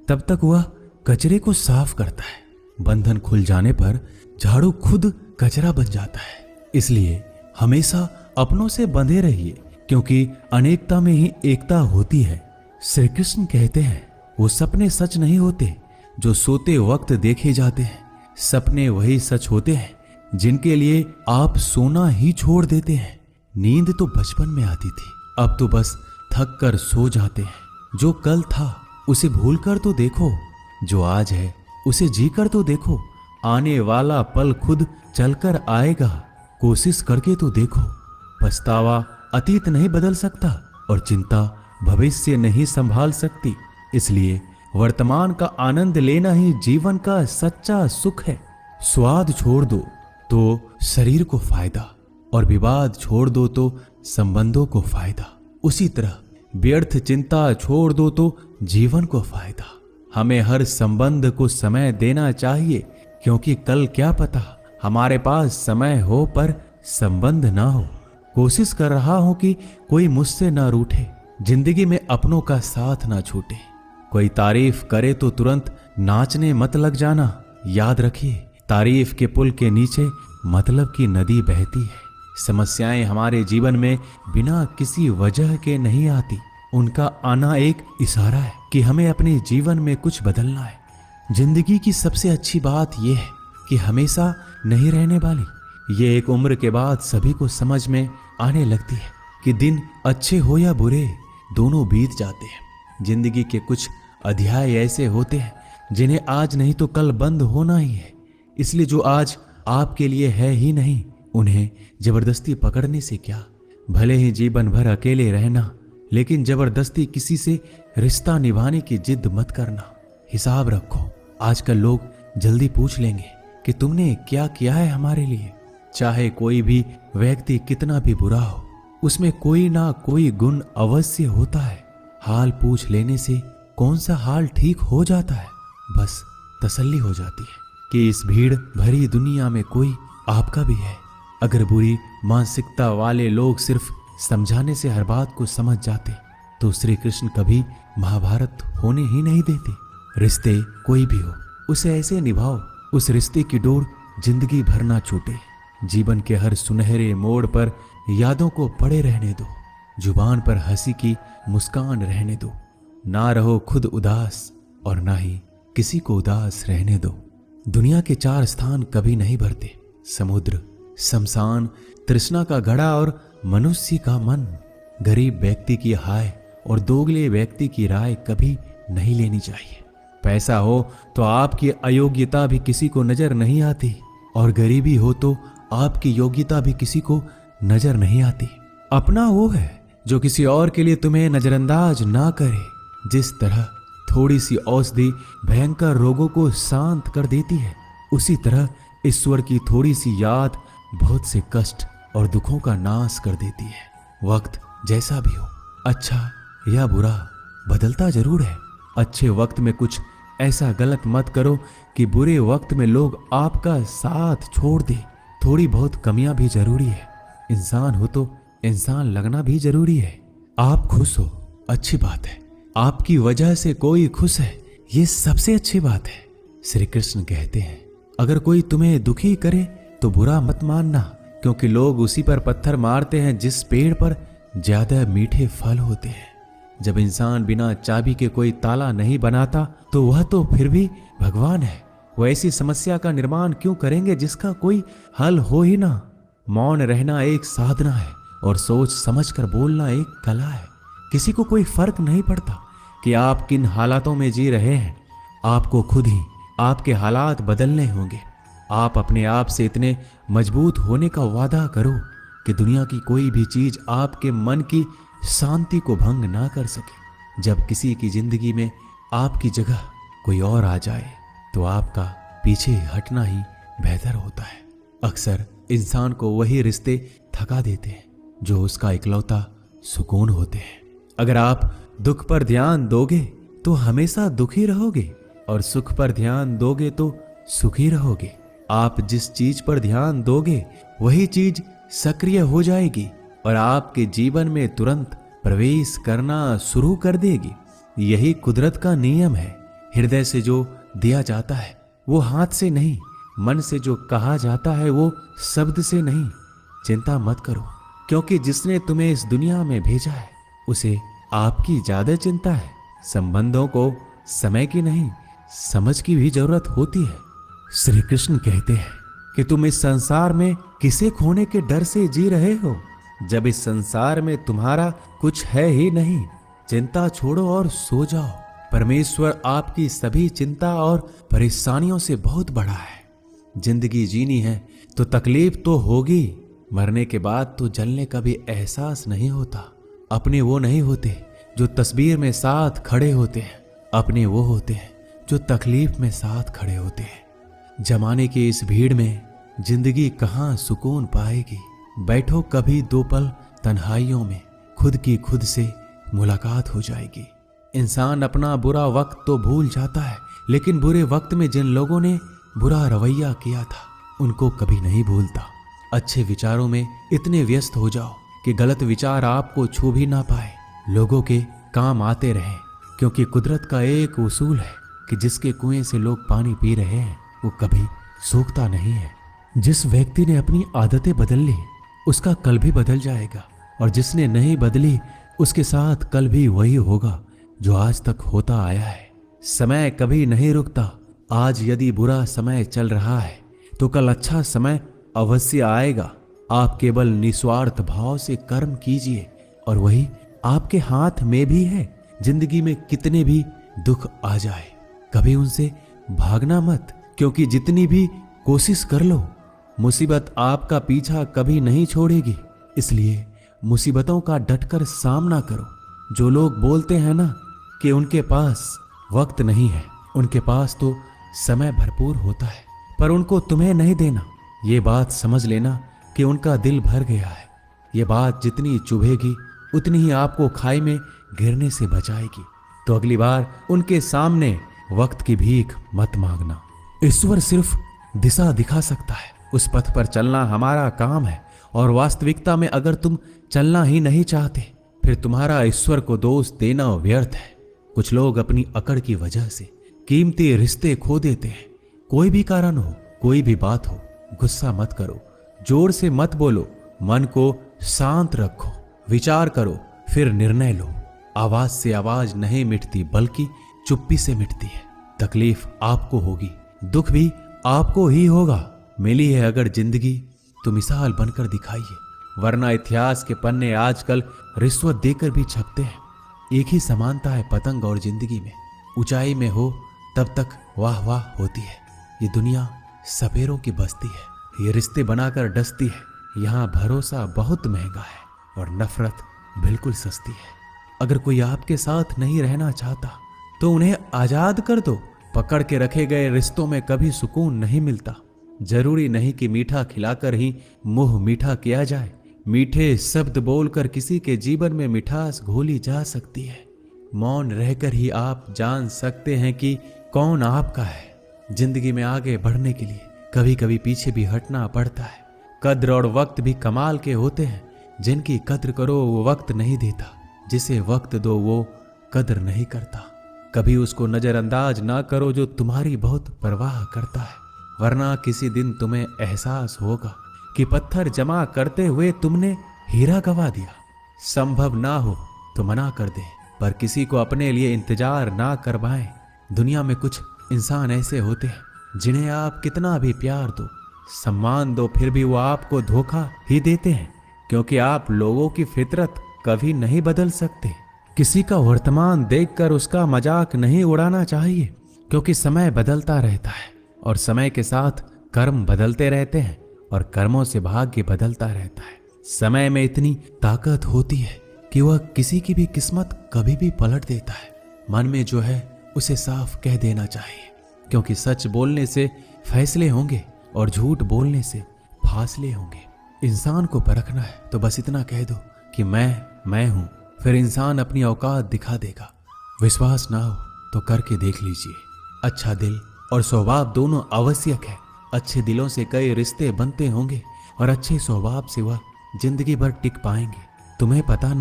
तब तक वह कचरे को साफ करता है। बंधन खुल जाने पर झाड़ू खुद कचरा बन जाता है। इसलिए हमेशा अपनों से बंधे रहिए, क्योंकि अनेकता में ही एकता होती है। श्री कृष्ण कहते हैं, वो सपने सच नहीं होते जो सोते वक्त देखे जाते हैं। सपने वही सच होते हैं जिनके लिए आप सोना ही छोड़ देते हैं। नींद तो बचपन में आती थी, अब तो बस थक कर सो जाते हैं। जो कल था उसे भूल कर तो देखो, जो आज है उसे जी कर तो देखो। आने वाला पल खुद चलकर आएगा, कोशिश करके तो देखो। पछतावा अतीत नहीं बदल सकता और चिंता भविष्य नहीं संभाल सकती। इसलिए वर्तमान का आनंद लेना ही जीवन का सच्चा सुख है। स्वाद छोड़ दो तो शरीर को फायदा, और विवाद छोड़ दो तो संबंधों को फायदा। उसी तरह व्यर्थ चिंता छोड़ दो तो जीवन को फायदा। हमें हर संबंध को समय देना चाहिए, क्योंकि कल क्या पता हमारे पास समय हो पर संबंध ना हो। कोशिश कर रहा हूं कि कोई मुझसे ना रूठे, जिंदगी में अपनों का साथ ना छूटे। कोई तारीफ करे तो तुरंत नाचने मत लग जाना। याद रखिए, तारीफ के पुल के नीचे मतलब की नदी बहती है। समस्याएं हमारे जीवन में बिना किसी वजह के नहीं आती। उनका आना एक इशारा है कि हमें अपने जीवन में कुछ बदलना है। जिंदगी की सबसे अच्छी बात यह है कि हमेशा नहीं रहने वाली। ये एक उम्र के बाद सभी को समझ में आने लगती है कि दिन अच्छे हो या बुरे, दोनों बीत जाते हैं। जिंदगी के कुछ अध्याय ऐसे होते हैं जिन्हें आज नहीं तो कल बंद होना ही है। इसलिए जो आज आपके लिए है ही नहीं, उन्हें जबरदस्ती पकड़ने से क्या। भले ही जीवन भर अकेले रहना, लेकिन जबरदस्ती किसी से रिश्ता निभाने की जिद मत करना। हिसाब रखो, आजकल लोग जल्दी पूछ लेंगे कि तुमने क्या किया है हमारे लिए। चाहे कोई भी व्यक्ति कितना भी बुरा हो, उसमें कोई ना कोई गुण अवश्य होता है। हाल पूछ लेने से कौन सा हाल ठीक हो जाता है। बस तसल्ली हो जाती है कि इस भीड़ भरी दुनिया में कोई आपका भी है। अगर बुरी मानसिकता वाले लोग सिर्फ समझाने से हर बात को समझ जाते तो श्री कृष्ण कभी महाभारत होने ही नहीं देते। रिश्ते कोई भी हो, उसे ऐसे निभाओ उस रिश्ते की डोर जिंदगी भर ना छूटे। जीवन के हर सुनहरे मोड़ पर यादों को पड़े रहने दो। जुबान पर हंसी की मुस्कान रहने दो। ना रहो खुद उदास और ना ही किसी को उदास रहने दो। दुनिया के 4 स्थान कभी नहीं भरते, समुद्र, शमशान, तृष्णा का घड़ा और मनुष्य का मन। गरीब व्यक्ति की हाय और दोगले व्यक्ति की राय कभी नहीं लेनी चाहिए। पैसा हो तो आपकी अयोग्यता भी किसी को नजर नहीं आती, और गरीबी हो तो आपकी योग्यता भी किसी को नजर नहीं आती। अपना वो है जो किसी और के लिए तुम्हें नजरअंदाज ना करे। जिस तरह थोड़ी सी औषधि भयंकर रोगों को शांत कर देती है, उसी तरह ईश्वर की थोड़ी सी याद बहुत से कष्ट और दुखों का नाश कर देती है। वक्त जैसा भी हो, अच्छा या बुरा, बदलता जरूर है। अच्छे वक्त में कुछ ऐसा गलत मत करो कि बुरे वक्त में लोग आपका साथ छोड़ दे। थोड़ी बहुत कमियां भी जरूरी है। इंसान हो तो इंसान लगना भी जरूरी है। आप खुश हो, अच्छी बात है। आपकी वजह से कोई खुश है, ये सबसे अच्छी बात है। श्री कृष्ण कहते हैं, अगर कोई तुम्हें दुखी करे तो बुरा मत मानना, क्योंकि लोग उसी पर पत्थर मारते हैं जिस पेड़ पर ज्यादा मीठे फल होते हैं। जब इंसान बिना चाबी के कोई ताला नहीं बनाता तो वह तो फिर भी भगवान है। वो ऐसी समस्या का निर्माण क्यों करेंगे जिसका कोई हल हो ही ना। मौन रहना एक साधना है और सोच समझकर बोलना एक कला है। किसी को कोई फर्क नहीं पड़ता कि आप किन हालातों में जी रहे हैं। आपको खुद ही आपके हालात बदलने होंगे। आप अपने आप से इतने मजबूत होने का वादा करो कि दुनिया की कोई भी चीज आपके मन की शांति को भंग ना कर सके। जब किसी की जिंदगी में आपकी जगह कोई और आ जाए तो आपका पीछे हटना ही बेहतर होता है। अक्सर इंसान को वही रिश्ते थका देते हैं जो उसका इकलौता सुकून होते हैं। अगर आप दुख पर ध्यान दोगे तो हमेशा दुखी रहोगे, और सुख पर ध्यान दोगे तो सुखी रहोगे। आप जिस चीज पर ध्यान दोगे वही चीज सक्रिय हो जाएगी और आपके जीवन में तुरंत प्रवेश करना शुरू कर देगी। यही कुदरत का नियम है। हृदय से जो दिया जाता है वो हाथ से नहीं, मन से जो कहा जाता है वो शब्द से नहीं। चिंता मत करो, क्योंकि जिसने तुम्हें इस दुनिया में भेजा है उसे आपकी ज्यादा चिंता है। संबंधों को समय की नहीं, समझ की भी जरूरत होती है। श्री कृष्ण कहते हैं कि तुम इस संसार में किसे खोने के डर से जी रहे हो, जब इस संसार में तुम्हारा कुछ है ही नहीं। चिंता छोड़ो और सो जाओ। परमेश्वर आपकी सभी चिंता और परेशानियों से बहुत बड़ा है। जिंदगी जीनी है तो तकलीफ तो होगी, मरने के बाद तो जलने का भी एहसास नहीं होता। अपने वो नहीं होते जो तस्वीर में साथ खड़े होते हैं, अपने वो होते हैं जो तकलीफ में साथ खड़े होते हैं। जमाने की इस भीड़ में जिंदगी कहाँ सुकून पाएगी। बैठो कभी दो पल तन्हाइयों में, खुद की खुद से मुलाकात हो जाएगी। इंसान अपना बुरा वक्त तो भूल जाता है, लेकिन बुरे वक्त में जिन लोगों ने बुरा रवैया किया था उनको कभी नहीं भूलता। अच्छे विचारों में इतने व्यस्त हो जाओ कि गलत विचार आपको छू भी ना पाए। लोगों के काम आते रहें, क्योंकि कुदरत का एक उसूल है कि जिसके कुएं से लोग पानी पी रहे हैं वो कभी सूखता नहीं है। जिस व्यक्ति ने अपनी आदतें बदल ली उसका कल भी बदल जाएगा, और जिसने नहीं बदली उसके साथ कल भी वही होगा जो आज तक होता आया है। समय कभी नहीं रुकता। आज यदि बुरा समय चल रहा है तो कल अच्छा समय अवश्य आएगा। आप केवल निस्वार्थ भाव से कर्म कीजिए और वही आपके हाथ में भी है। जिंदगी में कितने भी दुख आ जाए कभी उनसे भागना मत, क्योंकि जितनी भी कोशिश कर लो मुसीबत आपका पीछा कभी नहीं छोड़ेगी। इसलिए मुसीबतों का डटकर सामना करो। जो लोग बोलते हैं ना कि उनके पास वक्त नहीं है, उनके पास तो समय भरपूर होता है, पर उनको तुम्हें नहीं देना। ये बात समझ लेना कि उनका दिल भर गया है। ये बात जितनी चुभेगी उतनी ही आपको खाई में गिरने से बचाएगी। तो अगली बार उनके सामने वक्त की भीख मत मांगना। ईश्वर सिर्फ दिशा दिखा सकता है, उस पथ पर चलना हमारा काम है। और वास्तविकता में अगर तुम चलना ही नहीं चाहते फिर तुम्हारा ईश्वर को दोष देना व्यर्थ है। कुछ लोग अपनी अकड़ की वजह से कीमती रिश्ते खो देते हैं। कोई भी कारण हो, कोई भी बात हो, गुस्सा मत करो, जोर से मत बोलो, मन को शांत रखो, विचार करो, फिर निर्णय लो। आवाज से आवाज नहीं मिटती बल्कि चुप्पी से मिटती है। तकलीफ आपको होगी, दुख भी आपको ही होगा। मिली है अगर जिंदगी तो मिसाल बनकर दिखाइए, वरना इतिहास के पन्ने आजकल रिश्वत देकर भी छपते हैं। एक ही समानता है पतंग और जिंदगी में, ऊंचाई में हो तब तक वाह वाह होती है। ये दुनिया सपेरों की बस्ती है, ये रिश्ते बनाकर डसती है। यहाँ भरोसा बहुत महंगा है और नफरत बिल्कुल सस्ती है। अगर कोई आपके साथ नहीं रहना चाहता तो उन्हें आजाद कर दो। पकड़ के रखे गए रिश्तों में कभी सुकून नहीं मिलता। जरूरी नहीं कि मीठा खिलाकर ही मुंह मीठा किया जाए। मीठे शब्द बोलकर किसी के जीवन में मिठास घोली जा सकती है। मौन रहकर ही आप जान सकते हैं कि कौन आपका है। जिंदगी में आगे बढ़ने के लिए कभी कभी पीछे भी हटना पड़ता है। कद्र और वक्त भी कमाल के होते हैं। जिनकी कद्र करो वो वक्त नहीं देता, जिसे वक्त दो वो कद्र नहीं करता। कभी उसको नजरअंदाज ना करो जो तुम्हारी बहुत परवाह करता है, वरना किसी दिन तुम्हें एहसास होगा कि पत्थर जमा करते हुए तुमने हीरा गवा दिया। संभव ना हो तो मना कर दे, पर किसी को अपने लिए इंतजार ना करवाएं। दुनिया में कुछ इंसान ऐसे होते हैं जिन्हें आप कितना भी प्यार दो, सम्मान दो, फिर भी वो आपको धोखा ही देते हैं, क्योंकि आप लोगों की फितरत कभी नहीं बदल सकते। किसी का वर्तमान देखकर उसका मजाक नहीं उड़ाना चाहिए, क्योंकि समय बदलता रहता है और समय के साथ कर्म बदलते रहते हैं और कर्मों से भाग्य बदलता रहता है। समय में इतनी ताकत होती है कि वह किसी की भी किस्मत कभी भी पलट देता है। मन में जो है उसे साफ कह देना चाहिए, क्योंकि सच बोलने से फैसले होंगे और झूठ बोलने से फासले होंगे। इंसान को परखना है तो बस इतना कह दो कि मैं हूं, फिर इंसान अपनी औकात दिखा देगा। विश्वास ना हो तो करके देख लीजिए। अच्छा दिल और स्वभाव दोनों आवश्यक है। अच्छे दिलों से कई रिश्ते बनते होंगे और अच्छे स्वभाव से वह जिंदगी भर टिक पाएंगे। तुम्हें पता नहीं